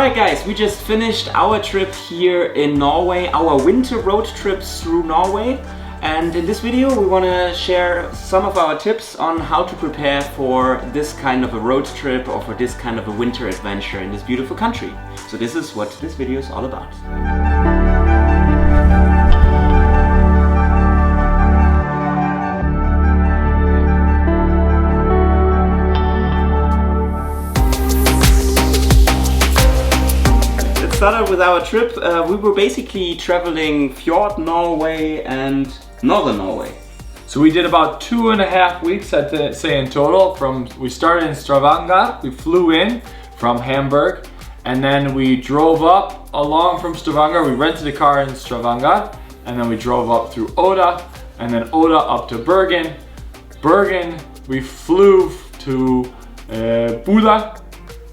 Alright guys, we just finished our trip here in Norway, our winter road trips through Norway. And in this video we want to share some of our tips on how to prepare for this kind of a road trip or for this kind of a winter adventure in this beautiful country. So this is what this video is all about. Started with our trip. We were basically traveling Fjord Norway and Northern Norway. So we did about 2.5 weeks, I'd say, in total. We started in Stavanger, we flew in from Hamburg, and then we drove up along from Stavanger. We rented a car in Stavanger, and then we drove up through Oda, and then Oda up to Bergen. Bergen, we flew to Buda.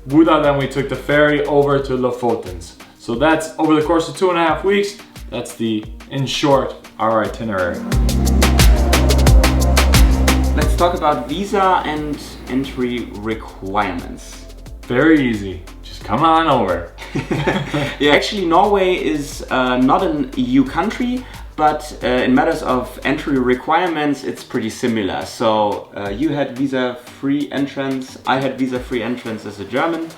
Buda, then we took the ferry over to Lofoten. So that's over the course of 2.5 weeks. That's in short, our itinerary. Let's talk about visa and entry requirements. Very easy, just come on over. Yeah, actually Norway is not an EU country, but in matters of entry requirements, it's pretty similar. So you had visa-free entrance, I had visa-free entrance as a German,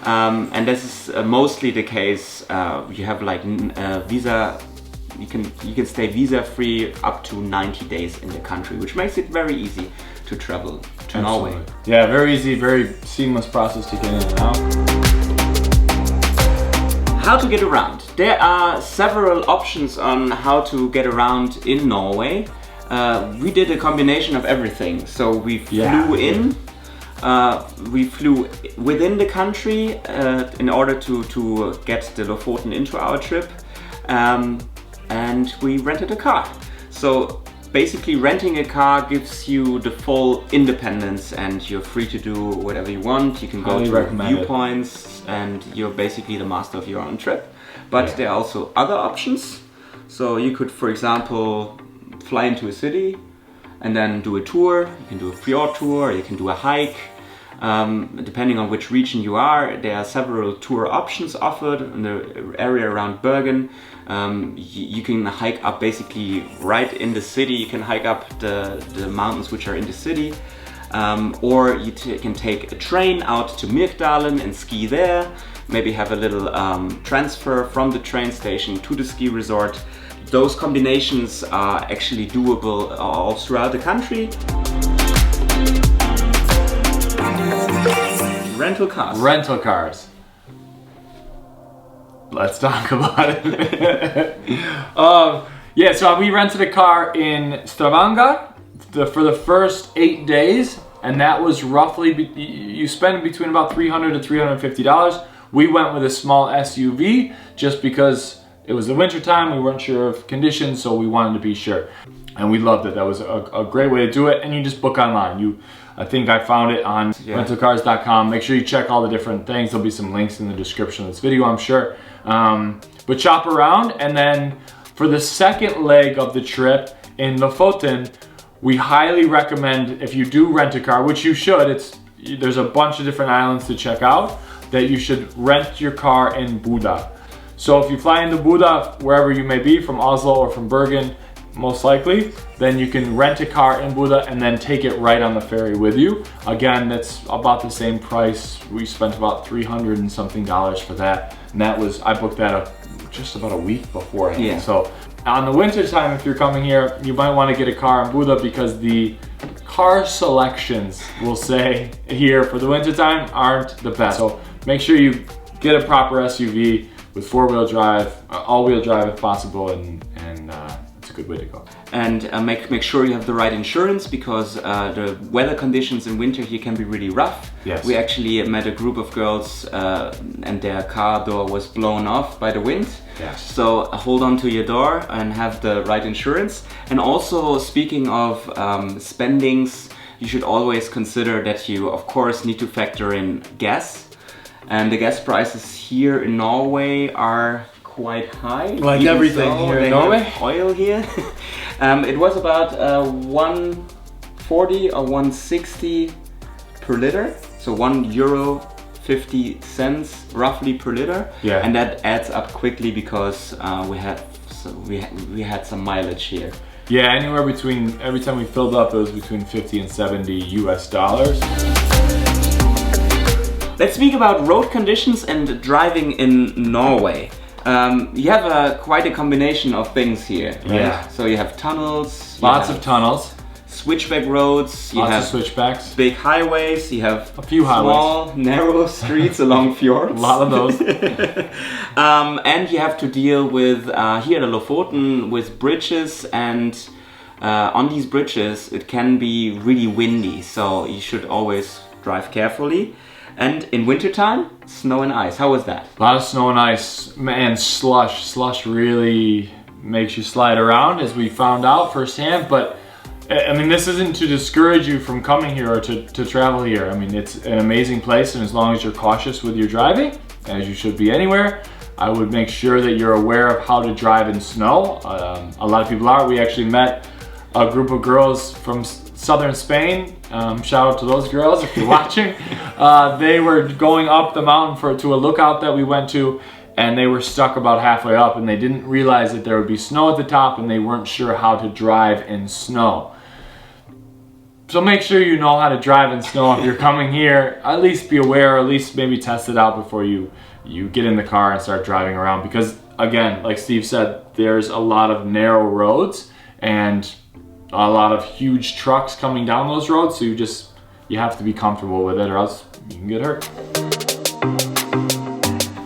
and this is mostly the case. You have like visa. You can stay visa-free up to 90 days in the country, which makes it very easy to travel to Norway. Yeah, very easy, very seamless process to get in and out. How to get around. There are several options on how to get around in Norway. We did a combination of everything. So we flew in, we flew within the country in order to get the Lofoten into our trip, and we rented a car. So basically renting a car gives you the full independence and you're free to do whatever you want. You can go to viewpoints and you're basically the master of your own trip. But there are also other options. So you could, for example, fly into a city and then do a tour. You can do a fjord tour, you can do a hike. Depending on which region you are, there are several tour options offered in the area around Bergen. You can hike up basically right in the city. You can hike up the mountains which are in the city, or you can take a train out to Myrkdalen and ski there. Maybe have a little transfer from the train station to the ski resort. Those combinations are actually doable all throughout the country. Rental cars. Rental cars. Let's talk about it. Yeah, so we rented a car in Stavanger for the first 8 days, and that was roughly, you spend between about $300 to $350. We went with a small SUV just because it was the winter time. We weren't sure of conditions, so we wanted to be sure. And we loved it. That was a great way to do it, and you just book online. I think I found it on rentalcars.com. Make sure you check all the different things. There'll be some links in the description of this video, I'm sure. But shop around, and then for the second leg of the trip in Lofoten, we highly recommend, if you do rent a car, which you should, there's a bunch of different islands to check out, that you should rent your car in Buda. So if you fly into Buda, wherever you may be, from Oslo or from Bergen, most likely, then you can rent a car in Buda and then take it right on the ferry with you. Again, that's about the same price. We spent about $300 and something for that. And that was, I booked that just about a week beforehand. Yeah. So on the winter time, if you're coming here, you might want to get a car in Buda because the car selections, we'll say, here for the winter time aren't the best. So make sure you get a proper SUV with four-wheel drive, all-wheel drive if possible, and it's a good way to go. And make sure you have the right insurance, because the weather conditions in winter here can be really rough. Yes. We actually met a group of girls and their car door was blown off by the wind. Yes. So hold on to your door and have the right insurance. And also, speaking of spendings, you should always consider that you, of course, need to factor in gas. And the gas prices here in Norway are quite high. Like everything here in Norway. Oil here. It was about 140 or 160 per liter. So €1 50 cents roughly per liter. Yeah. And that adds up quickly because we had some mileage here. Yeah, anywhere between, every time we filled up, it was between 50 and 70 US dollars. Let's speak about road conditions and driving in Norway. You have quite a combination of things here, right? Yeah. So you have tunnels. Lots of tunnels. Switchback roads. Lots of switchbacks. Big highways. You have a few small, narrow streets along fjords. A lot of those. And you have to deal with, here at Lofoten, with bridges, and on these bridges it can be really windy, so you should always drive carefully. And in wintertime, snow and ice. How was that? A lot of snow and ice, and slush. Slush really makes you slide around, as we found out firsthand. But I mean, this isn't to discourage you from coming here or to travel here. I mean, it's an amazing place, and as long as you're cautious with your driving, as you should be anywhere, I would make sure that you're aware of how to drive in snow. A lot of people are. We actually met a group of girls from southern Spain. Shout out to those girls if you're watching. They were going up the mountain to a lookout that we went to, and they were stuck about halfway up, and they didn't realize that there would be snow at the top, and they weren't sure how to drive in snow. So make sure you know how to drive in snow if you're coming here. At least be aware, or at least maybe test it out before you get in the car and start driving around. Because again, like Steve said, there's a lot of narrow roads and a lot of huge trucks coming down those roads. So you have to be comfortable with it, or else you can get hurt.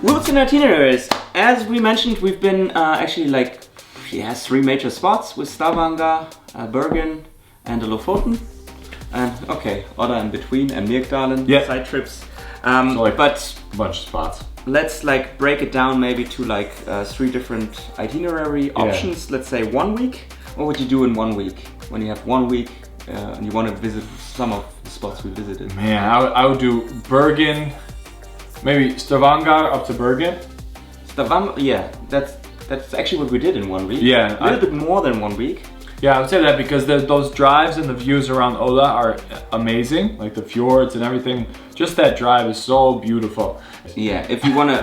Routes and itineraries. As we mentioned, we've been actually 3 major spots with Stavanger, Bergen, and the Lofoten. And okay, Odda in between, and Myrkdalen, side trips. But a bunch of spots. Let's break it down maybe to 3 different itinerary options. Let's say 1 week. What would you do in 1 week when you have 1 week and you want to visit some of the spots we visited? Man, I would do Bergen, maybe Stavanger up to Bergen. Stavanger, yeah, that's actually what we did in 1 week. Yeah, a little bit more than 1 week. Yeah, I would say that because those drives and the views around Odda are amazing, like the fjords and everything. Just that drive is so beautiful. Yeah, if you wanna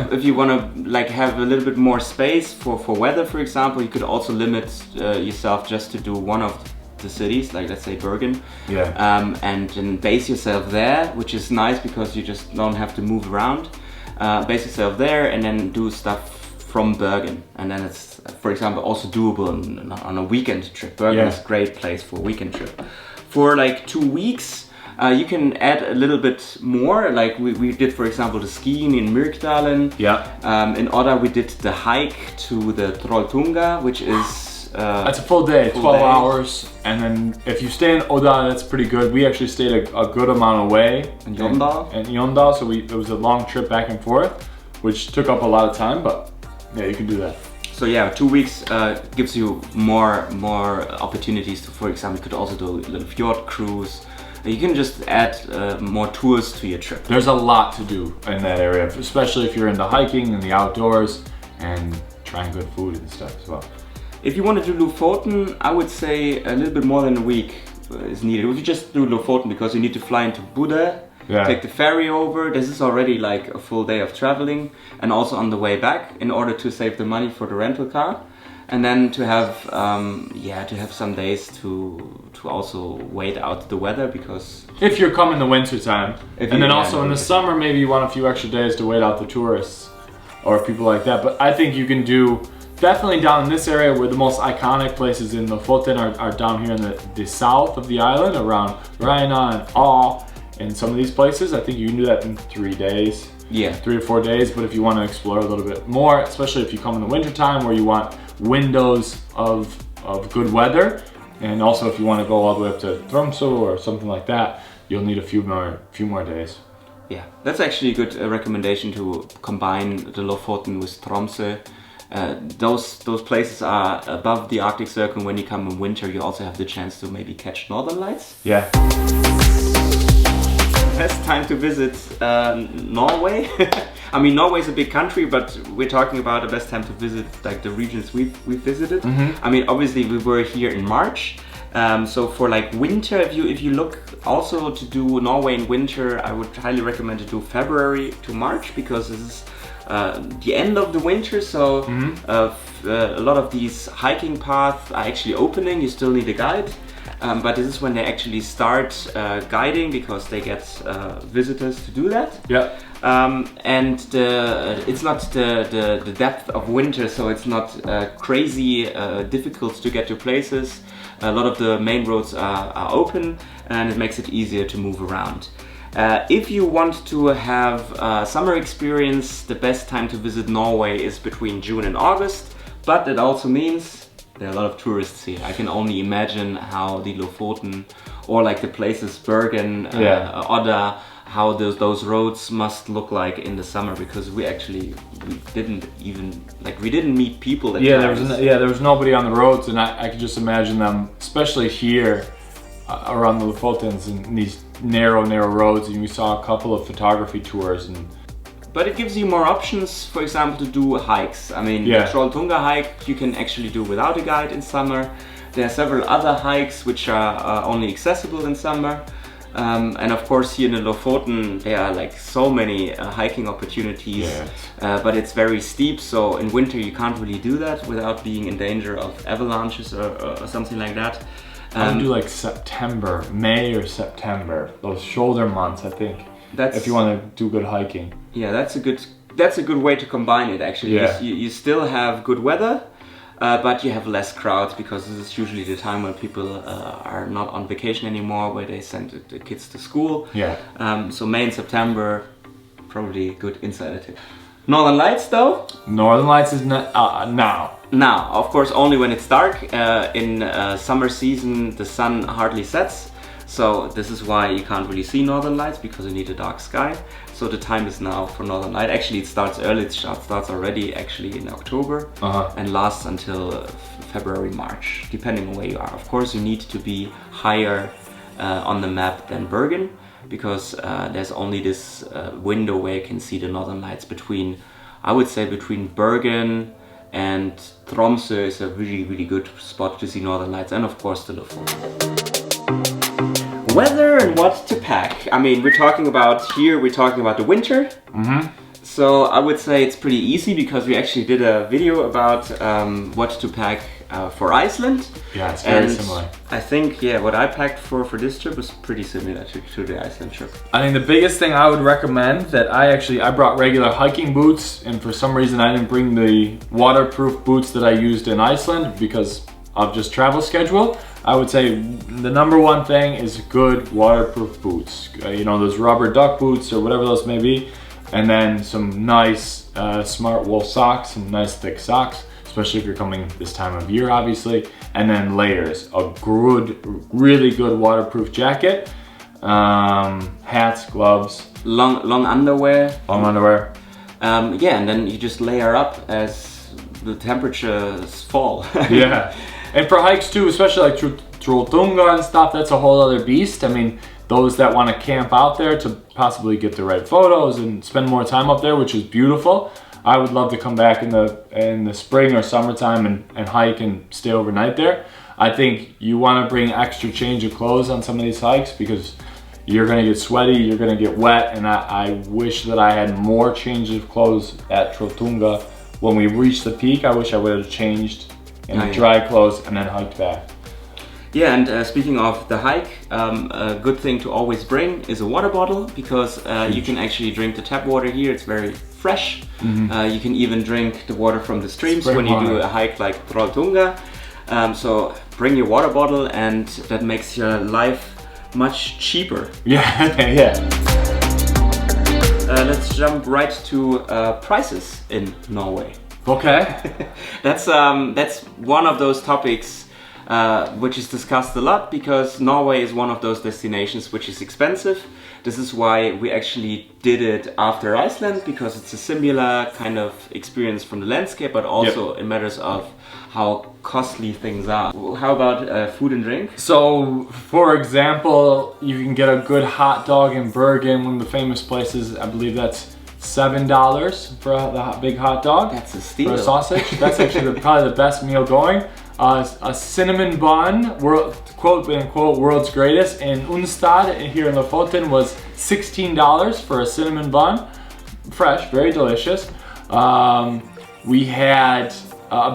have a little bit more space for weather, for example, you could also limit yourself just to do one of the cities, like let's say Bergen. Yeah. And then base yourself there, which is nice because you just don't have to move around. Base yourself there and then do stuff from Bergen, and then it's, for example, also doable on a weekend trip. Bergen is a great place for a weekend trip. For 2 weeks, you can add a little bit more. Like we did, for example, the skiing in Myrkdalen. Yeah. In Odda, we did the hike to the Trolltunga, which is that's a full day, 12 hours. And then if you stay in Odda, that's pretty good. We actually stayed a good amount away in Jondal, so it was a long trip back and forth, which took up a lot of time, but yeah, you can do that. So yeah, 2 weeks gives you more opportunities to, for example, you could also do a little fjord cruise. You can just add more tours to your trip. There's a lot to do in that area, especially if you're into hiking and the outdoors and trying good food and stuff as well. If you want to do Lofoten, I would say a little bit more than a week is needed. If you just do Lofoten, because you need to fly into Bodø, take the ferry over. This is already a full day of traveling, and also on the way back, in order to save the money for the rental car, and then to have some days to also wait out the weather, because if you're coming the winter time, and then also in the summer, maybe you want a few extra days to wait out the tourists or people like that. But I think you can do definitely down in this area, where the most iconic places in Lofoten are down here in the south of the island, around Reina and Å. In some of these places, I think you can do that in 3 days. Yeah, 3 or 4 days. But if you want to explore a little bit more, especially if you come in the winter time where you want windows of good weather, and also if you want to go all the way up to Tromsø or something like that, you'll need a few more days. Yeah, that's actually a good recommendation, to combine the Lofoten with Tromsø. Those places are above the Arctic Circle. When you come in winter, you also have the chance to maybe catch northern lights. Yeah. Best time to visit Norway. I mean, Norway is a big country, but we're talking about the best time to visit the regions we've visited. I mean, obviously we were here in March, So for like winter, if you look also to do Norway in winter, I would highly recommend to do February to March, because this is the end of the winter. So a lot of these hiking paths are actually opening. You still need a guide, but this is when they actually start guiding, because they get visitors to do that. Yeah. And it's not the depth of winter, so it's not crazy difficult to get to places. A lot of the main roads are open, and it makes it easier to move around. If you want to have summer experience, the best time to visit Norway is between June and August, but it also means there are a lot of tourists here. I can only imagine how the Lofoten, or like the places Bergen, Odda, how those roads must look like in the summer, because we didn't meet people. There was nobody on the roads, and I could just imagine them, especially here around the Lofotens, and these narrow roads. And we saw a couple of photography tours, but it gives you more options, for example, to do hikes. I mean, the Trolltunga hike you can actually do without a guide in summer. There are several other hikes which are only accessible in summer. And of course here in the Lofoten there are like so many hiking opportunities, but it's very steep, so in winter you can't really do that without being in danger of avalanches or something like that. I would do like September, May or September, those shoulder months, I think. If you want to do good hiking. Yeah, that's a good way to combine it actually. You still have good weather, but you have less crowds, because this is usually the time when people are not on vacation anymore, where they send the kids to school. So May and September, probably good inside tip. Northern Lights though? Northern Lights is now. Now, of course, only when it's dark. In summer season the sun hardly sets, so this is why you can't really see Northern Lights, because you need a dark sky. So the time is now for Northern Light. Actually it starts early, it starts already actually in October and lasts until February, March, depending on where you are. Of course you need to be higher on the map than Bergen, because there's only this window where you can see the Northern Lights between, I would say between Bergen and Tromsø is a really good spot to see Northern Lights, and of course the Lofoten. Weather and what to pack. I mean, we're talking about the winter. So I would say it's pretty easy, because we actually did a video about what to pack for Iceland. Yeah, it's very similar. I think, what I packed for this trip was pretty similar to the Iceland trip. I think the biggest thing I would recommend, that I brought regular hiking boots, and for some reason I didn't bring the waterproof boots that I used in Iceland because of just travel schedule. I would say the number one thing is good waterproof boots. You know, those rubber duck boots or whatever those may be. And then some nice smart wool socks, some nice thick socks, especially if you're coming this time of year, obviously. And then layers, a really good waterproof jacket, hats, gloves. Long underwear. Long underwear. And then you just layer up as the temperatures fall. Yeah. And for hikes too, especially like Trolltunga and stuff, that's a whole other beast. I mean, those that want to camp out there to possibly get the right photos and spend more time up there, which is beautiful. I would love to come back in the spring or summertime and hike and stay overnight there. I think you want to bring extra change of clothes on some of these hikes, because you're going to get sweaty, you're going to get wet, and I wish that I had more changes of clothes at Trolltunga. When we reached the peak, I wish I would have changed in dry clothes and then hiked back. Yeah, and speaking of the hike, a good thing to always bring is a water bottle, because you can actually drink the tap water here. It's very fresh. You can even drink the water from the streams when you do a hike like Trolltunga. So bring your water bottle, and that makes your life much cheaper. Yeah. Let's jump right to prices in Norway. Okay. That's one of those topics which is discussed a lot, because Norway is one of those destinations which is expensive. This is why we actually did it after Iceland, because it's a similar kind of experience from the landscape, but also in matters of how costly things are. How about food and drink? So, for example, you can get a good hot dog in Bergen, one of the famous places. I believe that's $7 for the big hot dog. That's a steal. For a sausage. That's actually probably the best meal going. a cinnamon bun, quote unquote, world's greatest, in Unstad here in Lofoten was $16 for a cinnamon bun. Fresh, very delicious. We had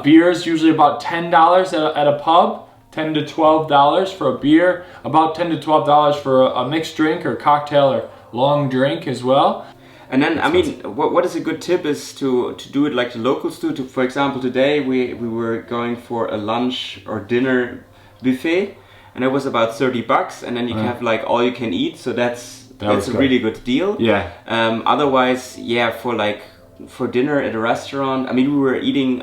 beers, usually about $10 at a pub, $10 to $12 for a beer, about $10 to $12 for a mixed drink or cocktail or long drink as well. And then, I mean, what is a good tip is to do it like the locals do. For example, today we were going for a lunch or dinner buffet, and it was about $30, and then you have like all you can eat. So that's a really good deal. Yeah. Otherwise, yeah, for dinner at a restaurant, I mean, we were eating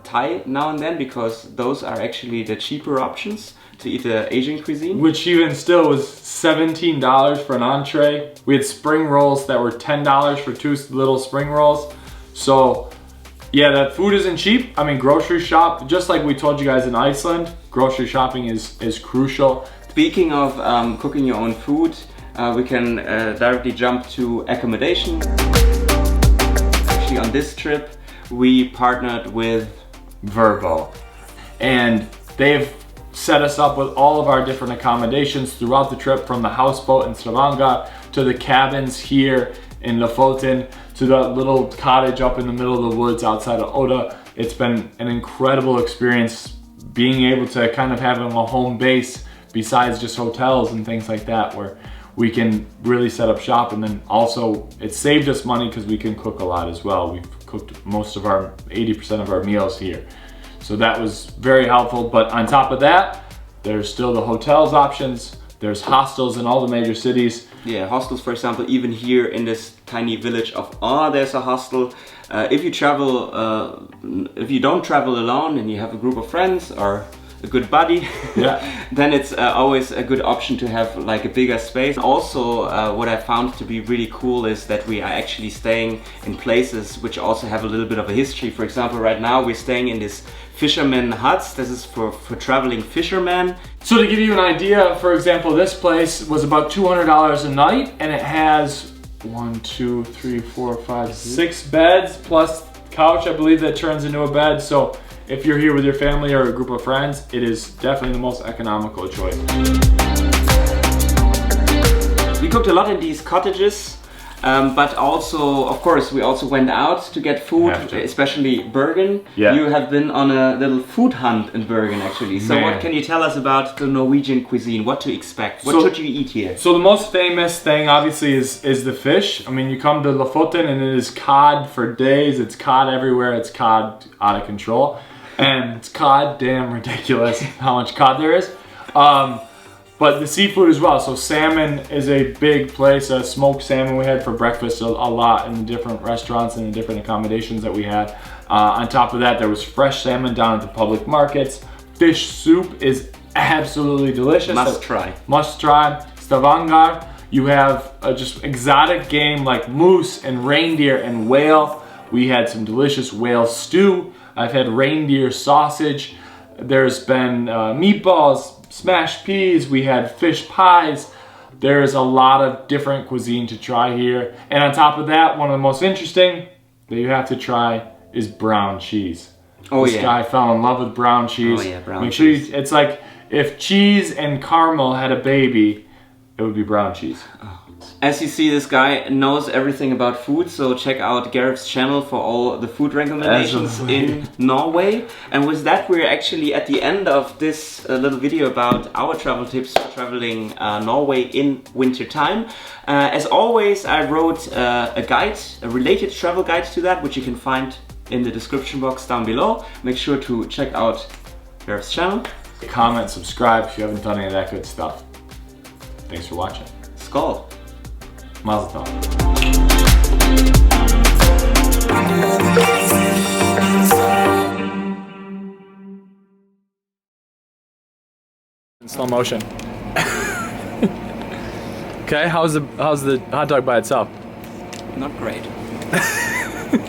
Thai now and then because those are actually the cheaper options to eat the Asian cuisine. Which even still was $17 for an entree. We had spring rolls that were $10 for 2 little spring rolls. So yeah, that food isn't cheap. I mean, grocery shop, just like we told you guys in Iceland, grocery shopping is crucial. Speaking of cooking your own food, we can directly jump to accommodation. Actually, on this trip, we partnered with Vrbo, and they've set us up with all of our different accommodations throughout the trip, from the houseboat in Stavanger to the cabins here in Lofoten to the little cottage up in the middle of the woods outside of Oda. It's been an incredible experience being able to kind of having a home base besides just hotels and things like that, where we can really set up shop. And then also it saved us money because we can cook a lot as well. We've cooked most of our 80% of our meals here. So that was very helpful. But on top of that, there's still the hotels options. There's hostels in all the major cities. Yeah, hostels, for example, even here in this tiny village of there's a hostel. If you travel, if you don't travel alone and you have a group of friends or a good buddy, yeah, then it's always a good option to have like a bigger space. Also, what I found to be really cool is that we are actually staying in places which also have a little bit of a history. For example, right now we're staying in this fisherman huts. This is for traveling fishermen. So to give you an idea, for example, this place was about $200 a night, and it has 1, 2, 3, 4, 5, 6 beds plus couch, I believe, that turns into a bed. So if you're here with your family or a group of friends, it is definitely the most economical choice. We cooked a lot in these cottages, but also, of course, we also went out to get food, especially Bergen. Yeah. You have been on a little food hunt in Bergen, actually. So what can you tell us about the Norwegian cuisine? What to expect? What should you eat here? So the most famous thing, obviously, is the fish. I mean, you come to Lofoten and it is cod for days. It's cod everywhere. It's cod out of control. And it's god damn ridiculous how much cod there is. But the seafood as well. So salmon is a big place. Smoked salmon we had for breakfast a lot in the different restaurants and the different accommodations that we had. On top of that, there was fresh salmon down at the public markets. Fish soup is absolutely delicious. Must try. Must try. Stavanger, you have just exotic game like moose and reindeer and whale. We had some delicious whale stew. I've had reindeer sausage. There's been meatballs, smashed peas. We had fish pies. There's a lot of different cuisine to try here. And on top of that, one of the most interesting that you have to try is brown cheese. This guy fell in love with brown cheese. Oh yeah, brown cheese. cheese. It's like if cheese and caramel had a baby, it would be brown cheese. Oh. As you see, this guy knows everything about food, so check out Gareth's channel for all the food recommendations in Norway. And with that, we're actually at the end of this little video about our travel tips for traveling Norway in winter time. As always, I wrote a guide, a related travel guide to that, which you can find in the description box down below. Make sure to check out Gareth's channel. Comment, subscribe if you haven't done any of that good stuff. Thanks for watching. Skål! Mazel tov. In slow motion. Okay, how's the hot dog by itself? Not great.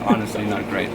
Honestly, not great.